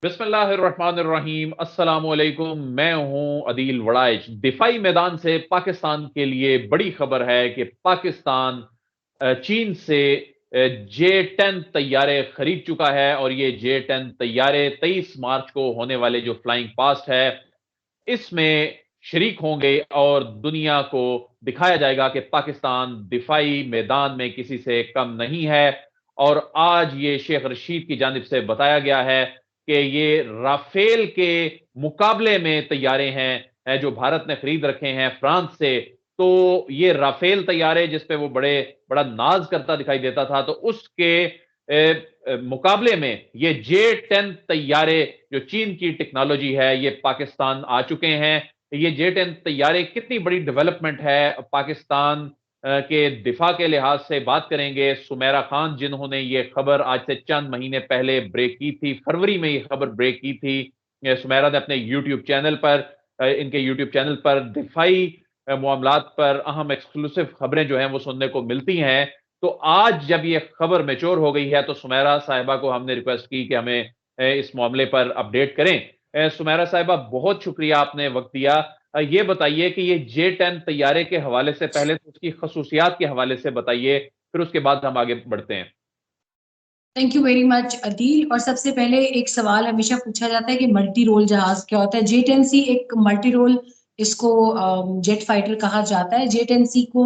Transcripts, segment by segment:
बिस्मिल्लाहिर्रहमानिर्रहीम अस्सलामुअलैकुम। मैं हूं अदील वड़ाइच। दिफाई मैदान से पाकिस्तान के लिए बड़ी खबर है कि पाकिस्तान चीन से J-10 तैयारे खरीद चुका है और ये J-10 तैयारे 23 मार्च को होने वाले जो फ्लाइंग पास्ट है इसमें शरीक होंगे और दुनिया को दिखाया जाएगा कि पाकिस्तान दिफाई मैदान में किसी से कम नहीं है। और आज ये शेख रशीद की जानिब से बताया गया है कि ये राफेल के मुकाबले में तैयारे हैं जो भारत ने खरीद रखे हैं फ्रांस से। तो ये राफेल तैयारे जिस पे वो बड़ा नाज करता दिखाई देता था, तो उसके मुकाबले में ये J-10 तैयारे जो चीन की टेक्नोलॉजी है ये पाकिस्तान आ चुके हैं। ये J-10 तैयारे कितनी बड़ी डेवलपमेंट है पाकिस्तान के दिफा के लिहाज से बात करेंगे। सुमेरा खान जिन्होंने ये खबर आज से चंद महीने पहले ब्रेक की थी, फरवरी में ये खबर ब्रेक की थी, सुमेरा ने अपने यूट्यूब चैनल पर, इनके यूट्यूब चैनल पर दिफाई मामलात पर अहम एक्सक्लूसिव खबरें जो हैं वो सुनने को मिलती हैं। तो आज जब ये खबर मैच्योर हो गई है तो सुमेरा साहिबा को हमने रिक्वेस्ट की कि हमें इस मामले पर अपडेट करें। सुमेरा साहिबा, बहुत शुक्रिया आपने वक्त दिया। ये बताइए कि ये J-10 तैयारे के हवाले से पहले तो उसकी खसूसियात के हवाले से बताइए, फिर उसके बाद हम आगे बढ़ते हैं। Thank you very much Adeel. और सबसे पहले एक सवाल हमेशा पूछा जाता है कि मल्टी रोल जहाज क्या होता है। J-10C एक मल्टी रोल, इसको जेट फाइटर कहा जाता है। J-10C को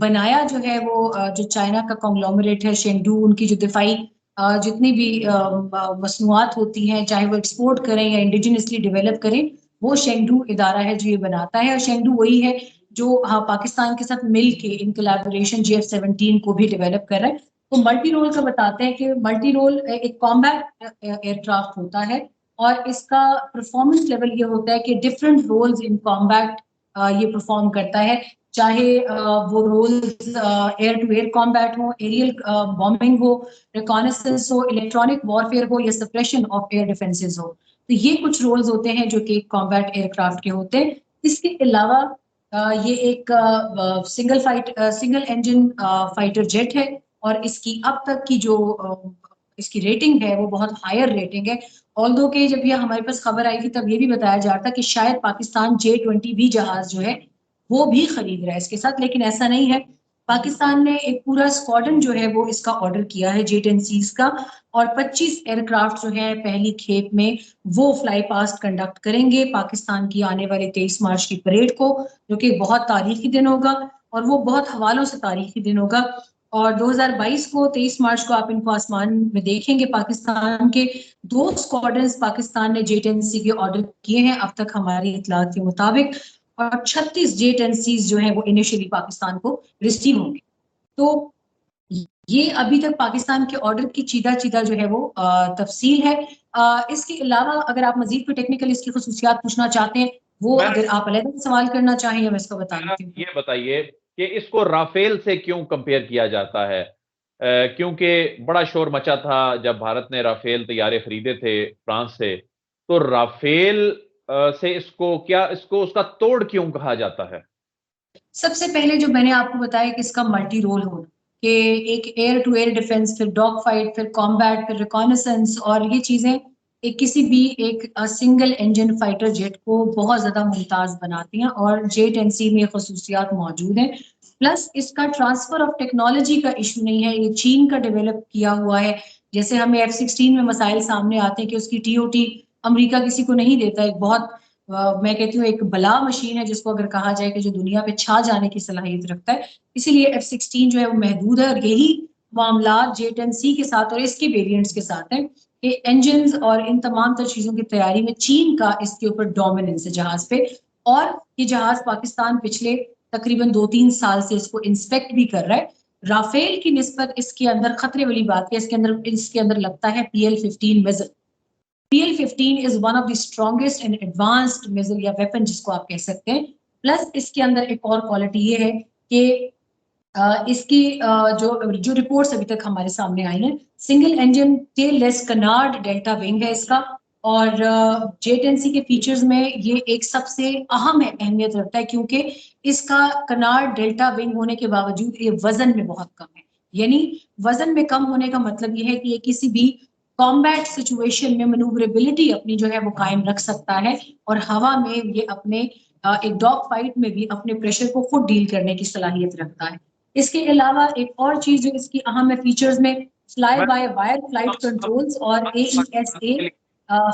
बनाया जो है वो जो चाइना का कॉन्ग्लोमरेट है शेंडू, उनकी जो दिफाई जितनी भी मसनूआत होती हैं, चाहे वो एक्सपोर्ट करें या इंडिजिनसली डेवलप करें, वो शेंडू इदारा है जो ये बनाता है। और शेंडू वही है जो पाकिस्तान के साथ मिल के इन कोलैबोरेशन JF-17 को भी डेवलप कर रहा है। तो मल्टी रोल का बताते हैं कि मल्टी रोल एक कॉम्बैट एयरक्राफ्ट होता है और इसका परफॉर्मेंस लेवल ये होता है कि डिफरेंट रोल्स इन कॉम्बैट ये परफॉर्म करता है। चाहे वो रोल्स एयर टू एयर कॉम्बैट हो, एरियल बॉम्बिंग हो, रिकॉनेसेंस हो, इलेक्ट्रॉनिक वॉरफेयर हो या सप्रेशन ऑफ एयर डिफेंसेस हो। तो ये कुछ रोल्स होते हैं जो कि कॉम्बैट एयरक्राफ्ट के होते हैं। इसके अलावा ये एक सिंगल इंजन फाइटर जेट है और इसकी अब तक की जो इसकी रेटिंग है वो बहुत हायर रेटिंग है। ऑल्दो के जब ये हमारे पास खबर आई थी तब ये भी बताया जा रहा था कि शायद पाकिस्तान J-20 भी जहाज जो है वो भी खरीद रहा है इसके साथ, लेकिन ऐसा नहीं है। पाकिस्तान ने एक पूरा स्क्वाड्रन जो है वो इसका ऑर्डर किया है J-10Cs का, और 25 एयरक्राफ्ट जो है पहली खेप में वो फ्लाई पास्ट कंडक्ट करेंगे पाकिस्तान की आने वाले 23 मार्च की परेड को, जो कि बहुत तारीखी दिन होगा और वो बहुत हवालों से तारीखी दिन होगा। और 2022 को 23 मार्च को आप इनको आसमान में देखेंगे। पाकिस्तान के 2 स्क्वाड्रन्स पाकिस्तान ने J-10C के ऑर्डर किए हैं अब तक हमारी इतलात के मुताबिक, और 36 J-10Cs जो है वो इनिशियली पाकिस्तान को रिसीव होंगे। तो ये अभी तक पाकिस्तान के ऑर्डर की चीदा चीदा जो है वो तफसील है। इसके अलावा अगर आप मजीद कोई टेक्निकल इसकी खसूसियात पूछना चाहते हैं, वो मैं अगर आप अलग सवाल करना चाहें या मैं इसको बता मेरा देती हूँ। ये बताइए कि इसको राफेल से क्यों कंपेयर किया जाता है? क्योंकि बड़ा शोर मचा था जब भारत ने राफेल तैयारे खरीदे थे फ्रांस से। तो राफेल से इसको उसका तोड़ क्यों कहा जाता है? सबसे पहले जो मैंने आपको बताया कि इसका मल्टी रोल होना, कि एक एयर टू एयर डिफेंस, फिर डॉग फाइट, फिर कॉम्बैट, फिर रिकॉनेसेंस, और ये चीजें एक किसी भी एक सिंगल इंजन फाइटर जेट को बहुत ज्यादा मुमताज बनाती हैं और J-10C में खसूसियात मौजूद हैं। प्लस इसका ट्रांसफर ऑफ टेक्नोलॉजी का इशू नहीं है, ये चीन का डेवलप किया हुआ है। जैसे हमें F-16 में मसाइल सामने आते हैं कि उसकी TOT अमेरिका किसी को नहीं देता। एक बहुत मैं कहती हूँ एक बला मशीन है जिसको अगर कहा जाए कि जो दुनिया पे छा जाने की सलाहियत रखता है, इसीलिए F-16 जो है वो महदूद है। और यही मामला J-10C के साथ और इसके वेरिएंट्स के साथ है कि इंजन और इन तमाम तर चीजों की तैयारी में चीन का इसके ऊपर डोमिनेंस है जहाज पे। और ये जहाज पाकिस्तान पिछले तकरीबन 2-3 साल से इसको इंस्पेक्ट भी कर रहा है। राफेल की निस्बत इसके अंदर खतरे वाली बात है, इसके अंदर लगता है PL-15 missile. PL-15 is one of the strongest and advanced missile या वेपन जिसको आप कह सकते हैं। प्लस इसके अंदर एक और क्वालिटी ये है कि इसकी जो जो रिपोर्ट्स अभी तक हमारे सामने आई हैं, single engine tailless canard delta wing है इसका। और J-10C के फीचर्स में ये एक सबसे अहम अहमियत रखता है, क्योंकि इसका कनार्ड डेल्टा विंग होने के बावजूद ये वजन में बहुत कम है। यानी वजन में कम होने का मतलब ये है कि ये किसी भी कॉम्बैट सिचुएशन में मनूवरेबिलिटी अपनी जो है वो कायम रख सकता है और हवा में ये अपने एक डॉग फाइट में भी अपने प्रेशर को खुद डील करने की सलाहियत रखता है। इसके अलावा एक और चीज जो इसकी अहम है फीचर्स में, fly by wire flight controls और AESA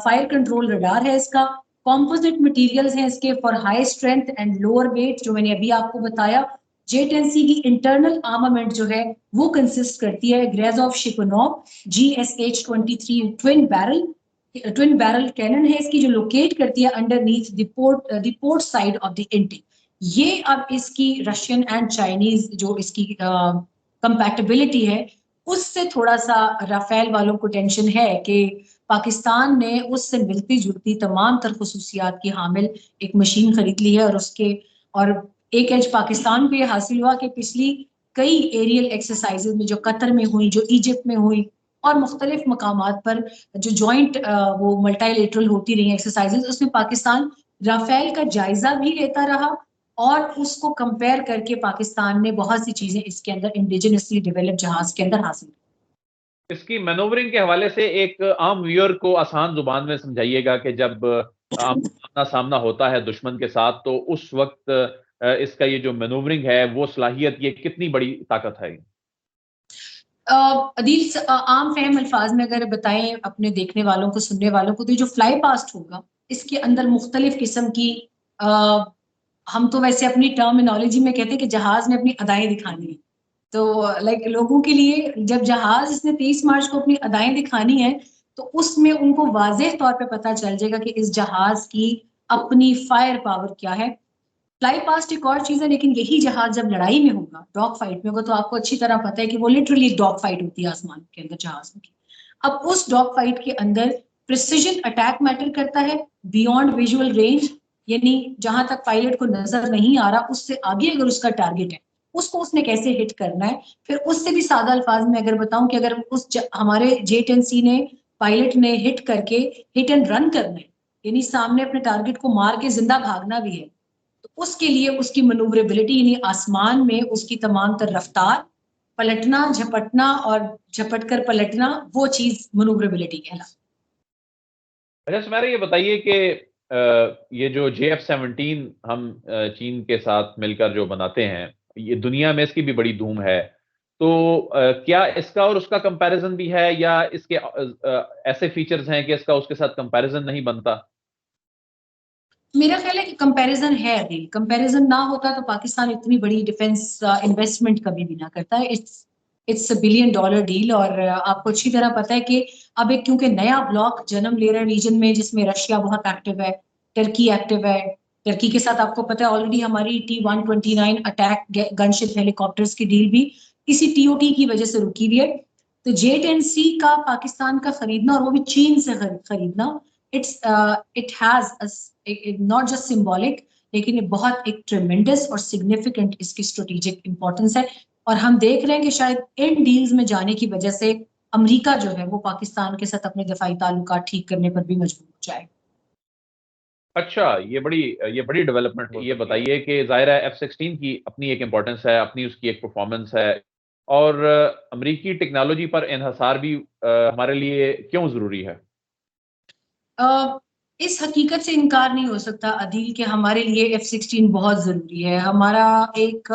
फायर कंट्रोल रडार है इसका। कॉम्पोजिट मटेरियल्स हैं इसके for high strength and lower weight, जो मैंने अभी आपको बताया। J-10C की इंटरनल आर्मामेंट जो है वो कंसिस्ट करती है ग्रेजोव शिकोनोव GSH-23 ट्विन बैरल कैनन है इसकी, जो लोकेट करती है underneath the port side of the intake. ये अब इसकी रशियन एंड चाइनीज जो इसकी कंपैटिबिलिटी है उससे थोड़ा सा राफेल वालों को टेंशन है कि पाकिस्तान ने उससे मिलती जुलती तमाम तर खसूसियात की हामिल एक मशीन खरीद ली है और एक एज पाकिस्तान को ये हासिल हुआ कि पिछली कई एरियल एक्सरसाइजेज में जो कतर में हुई, जो इजिप्ट में हुई और मुख्तलिफ मकामात पर जो जॉइंट वो मल्टीलेटरल होती रही एक्सरसाइजेज, उसमें पाकिस्तान राफेल का जायजा भी लेता रहा और उसको कंपेयर करके पाकिस्तान ने बहुत सी चीजें इसके अंदर इंडिजिनसली डेवलप जहाज के अंदर हासिल। इसकी मैनोवरिंग के हवाले से एक आम व्यूअर को आसान जुबान में समझाइएगा कि जब आमना सामना होता है दुश्मन के साथ तो उस वक्त इसका ये जो मैनोवरिंग है वो सलाहियत ये कितनी बड़ी ताकत है? अदील आम फहम अल्फाज में अगर बताएं अपने देखने वालों को, सुनने वालों को, तो जो फ्लाई पास्ट होगा इसके अंदर मुख्तलिफ किस्म की हम तो वैसे अपनी टर्मिनोलॉजी में कहते हैं कि जहाज ने अपनी अदाएं दिखानी है। तो लाइक लोगों के लिए जब जहाज इसने 23 मार्च को अपनी अदाएं दिखानी है तो उसमें उनको वाज़ेह तौर पे पता चल जाएगा कि इस जहाज की अपनी फायर पावर क्या है। फ्लाई पास्ट एक और चीज है, लेकिन यही जहाज जब लड़ाई में होगा, डॉग फाइट में होगा, तो आपको अच्छी तरह पता है कि वो लिटरली डॉग फाइट होती है आसमान के अंदर जहाजों की। अब उस डॉग फाइट के अंदर प्रिसिजन अटैक मैटर करता है बियॉन्ड विजुअल रेंज, यानी जहां तक पायलट को नजर नहीं आ रहा उससे आगे अगर उसका टारगेट है उसको उसने कैसे हिट करना है। फिर उससे भी सादा अल्फाज में अगर बताऊं कि अगर हमारे J-10C ने पायलट ने हिट करके हिट एंड रन करना है, यानी सामने अपने टारगेट को मार के जिंदा भागना भी है, तो उसके लिए उसकी मनूवरेबिलिटी यानी आसमान में उसकी तमाम तर रफ्तार, पलटना झपटना और झपट कर पलटना, वो चीज मनूवरेबिलिटी कहलाती है। अच्छा सुमेरा, ये बताइए कि ये जो JF-17 हम चीन के साथ मिलकर जो बनाते हैं, ये दुनिया में इसकी भी बड़ी धूम है, तो क्या इसका और उसका कंपैरिजन भी है या इसके ऐसे फीचर्स हैं कि इसका उसके साथ कंपैरिजन नहीं बनता? मेरा ख्याल है कि कंपैरिजन है, अभी कंपैरिजन ना होता तो पाकिस्तान इतनी बड़ी डिफेंस इन्वेस्टमेंट कभी भी ना करता है। इट्स $1 बिलियन डील और आपको अच्छी तरह पता है कि अब एक क्योंकि नया ब्लॉक जन्म ले रहा है रीजन में जिसमें रशिया बहुत एक्टिव है, टर्की एक्टिव है। टर्की के साथ आपको पता है ऑलरेडी हमारी T-129 अटैक गनशिप हेलीकॉप्टर्स की डील भी इसी TOT की वजह से रुकी हुई है। तो J-10C का पाकिस्तान का खरीदना और वो भी चीन से खरीदना, it has not just symbolic, लेकिन ये बहुत एक ट्रेमेंडस और सिग्निफिकेंट इसकी स्ट्रेटेजिक इंपॉर्टेंस है। और हम देख रहे हैं कि शायद इन डील्स में जाने की वजह से अमेरिका जो है वो पाकिस्तान के साथ अपने दफाई ताल्लुकात ठीक करने पर भी मजबूर हो जाए। अच्छा, ये बड़ी डेवलपमेंट हो। ये बताइए कि ज़ाहिर है F-16 की अपनी एक इम्पोर्टेंस है, अपनी उसकी एक परफॉर्मेंस है और अमेरिकी टेक्नोलॉजी पर इन्हसार भी हमारे लिए क्यों ज़रूरी है? इस हकीकत से इनकार नहीं हो सकता अदील कि हमारे लिए F-16 बहुत जरूरी है। हमारा एक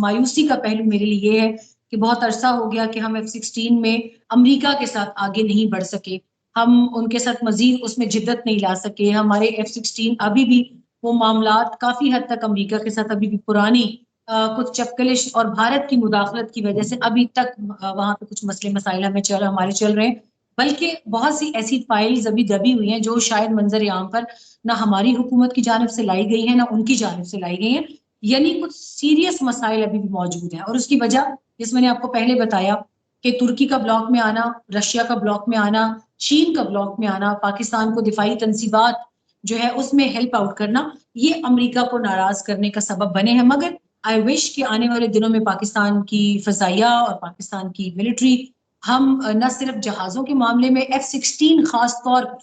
मायूसी का पहलू मेरे लिए ये है कि बहुत अरसा हो गया कि हम F-16 में अमेरिका के साथ आगे नहीं बढ़ सके, हम उनके साथ मजीद उसमें जिद्दत नहीं ला सके। हमारे F-16 अभी भी वो मामलात काफी हद तक अमेरिका के साथ अभी भी पुरानी कुछ चपकलिश और भारत की मुदाखलत की वजह से अभी तक वहां पे कुछ मसले मसाइल हमारे चल रहे हैं। बल्कि बहुत सी ऐसी फाइल्स अभी दबी हुई हैं जो शायद मंजर आम पर ना हमारी हुकूमत की जानिब से लाई गई है ना उनकी जानिब से लाई गई है, यानी कुछ सीरियस मसाइल अभी भी मौजूद हैं। और उसकी वजह जिस मैंने आपको पहले बताया कि तुर्की का ब्लॉक में आना, रशिया का ब्लॉक में आना, चीन का ब्लॉक में आना, पाकिस्तान को दिफाई तनसीबात जो है उसमें हेल्प आउट करना, ये अमेरिका को नाराज करने का सबब बने हैं। मगर आई विश कि आने वाले दिनों में पाकिस्तान की फजाइया और पाकिस्तान की मिलिट्री, हम न सिर्फ जहाजों के मामले में F-16 खास तौर पर,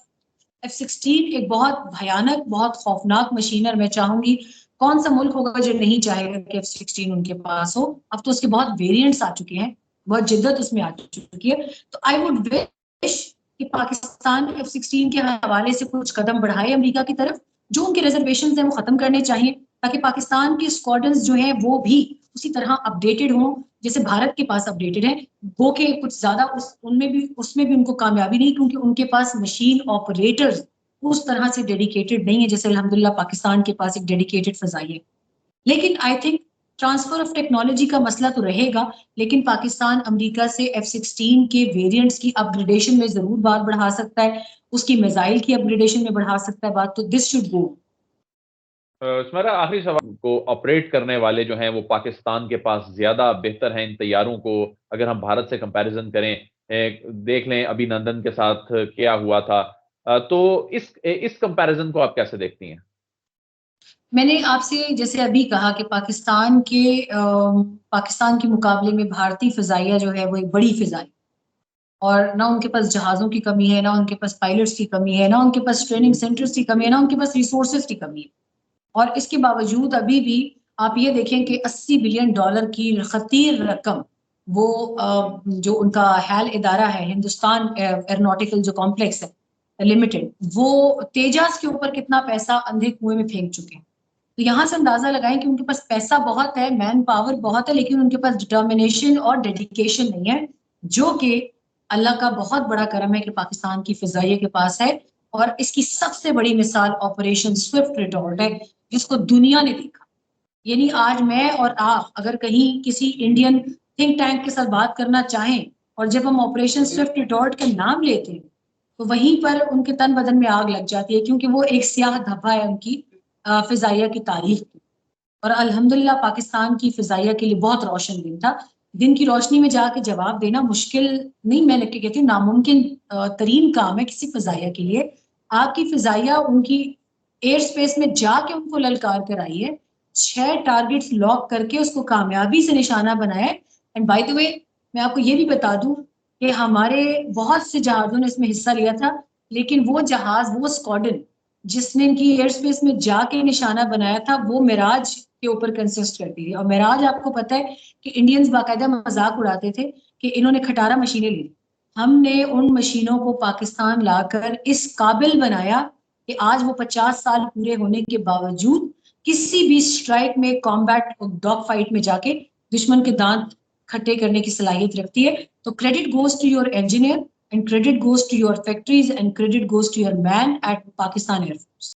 F-16 एक बहुत भयानक बहुत खौफनाक मशीन है। मैं चाहूंगी कौन सा मुल्क होगा जो नहीं चाहेगा कि F-16 उनके पास हो। अब तो उसके बहुत वेरिएंट्स आ चुके हैं, बहुत जिद्दत उसमें आ चुकी है। तो आई वुड कि पाकिस्तान F-16 के हवाले से कुछ कदम बढ़ाए अमेरिका की तरफ, जो उनके रिजर्वेशन है वो खत्म करने चाहिए, ताकि पाकिस्तान के स्क्वाड्रंस जो हैं वो भी उसी तरह अपडेटेड हों जैसे भारत के पास अपडेटेड है। वो के कुछ ज्यादा उसमें भी उनको कामयाबी नहीं, क्योंकि उनके पास मशीन ऑपरेटर्स उस तरह से डेडिकेटेड नहीं है जैसे अल्हम्दुलिल्लाह पाकिस्तान के पास एक डेडिकेटेड फजाई है। लेकिन I think transfer of technology का मसला तो रहेगा, लेकिन पाकिस्तान अमेरिका से F-16 के वेरिएंट्स की अपग्रेडेशन में जरूर बात बढ़ा सकता है, उसकी मिसाइल की अपग्रेडेशन में बढ़ा सकता है बात, तो दिस शुड गो। मेरा आखिरी सवाल को ऑपरेट करने वाले जो हैं वो पाकिस्तान के पास ज्यादा बेहतर हैं इन तैयारों को अगर हम भारत से कंपैरिजन करें, देख लें अभिनंदन के साथ क्या हुआ था, तो इस कंपैरिजन को आप कैसे देखती हैं? मैंने आपसे जैसे अभी कहा कि पाकिस्तान के मुकाबले में भारतीय फिजाइया जो है वो एक बड़ी फिजाई, और ना उनके पास जहाज़ों की कमी है, ना उनके पास पायलट्स की कमी है, ना उनके पास ट्रेनिंग सेंटर्स की कमी है, ना उनके पास रिसोर्सेज की कमी है। और इसके बावजूद अभी भी आप ये देखें कि $80 बिलियन की खतीर रकम वो जो उनका हैल इदारा है हिंदुस्तान एरोनॉटिकल जो कॉम्प्लेक्स है लिमिटेड, वो तेजास के ऊपर कितना पैसा अंधे कुएं में फेंक चुके हैं। तो यहाँ से अंदाजा लगाएं कि उनके पास पैसा बहुत है, मैन पावर बहुत है, लेकिन उनके पास डिटर्मिनेशन और डेडिकेशन नहीं है, जो कि अल्लाह का बहुत बड़ा करम है कि पाकिस्तान की फिजाइया के पास है। और इसकी सबसे बड़ी मिसाल ऑपरेशन स्विफ्ट रिटॉर्ट है, जिसको दुनिया ने देखा। यानी आज मैं और आप अगर कहीं किसी इंडियन थिंक टैंक के साथ बात करना चाहें और जब हम ऑपरेशन स्विफ्ट रिटॉर्ट का नाम लेते हैं तो वहीं पर उनके तन बदन में आग लग जाती है, क्योंकि वो एक स्याह धब्बा है उनकी फिजाइया की तारीख की। और अल्हम्दुलिल्लाह पाकिस्तान की फिजाइया के लिए बहुत रोशन दिन था। दिन की रोशनी में जाके जवाब देना मुश्किल नहीं, मैं लिख के कहती हूँ नामुमकिन तरीन काम है किसी फिजाइया के लिए। आपकी फिजाइया उनकी एयर स्पेस में जाके उनको ललकार कर आई है, 6 टारगेट्स लॉक करके उसको कामयाबी से निशाना बनाया। एंड बाय द वे मैं आपको ये भी बता दूं कि हमारे बहुत से जहाजों ने इसमें हिस्सा लिया था, लेकिन वो जहाज वो स्क्वाड्रन जिसने इनकी एयर स्पेस में जाके निशाना बनाया था वो मिराज के ऊपर कंसिस्ट करती है। और मिराज आपको पता है कि इंडियंस बाकायदा मजाक उड़ाते थे कि इन्होंने खटारा मशीनें ली। हमने उन मशीनों को पाकिस्तान लाकर इस काबिल बनाया कि आज वो 50 साल पूरे होने के बावजूद किसी भी स्ट्राइक में कॉम्बैट डॉग फाइट में जाके दुश्मन के दांत खट्टे करने की सलाहियत रखती है। तो credit goes to your engineer, and credit goes to your factories, and credit goes to your man at Pakistan Air Force.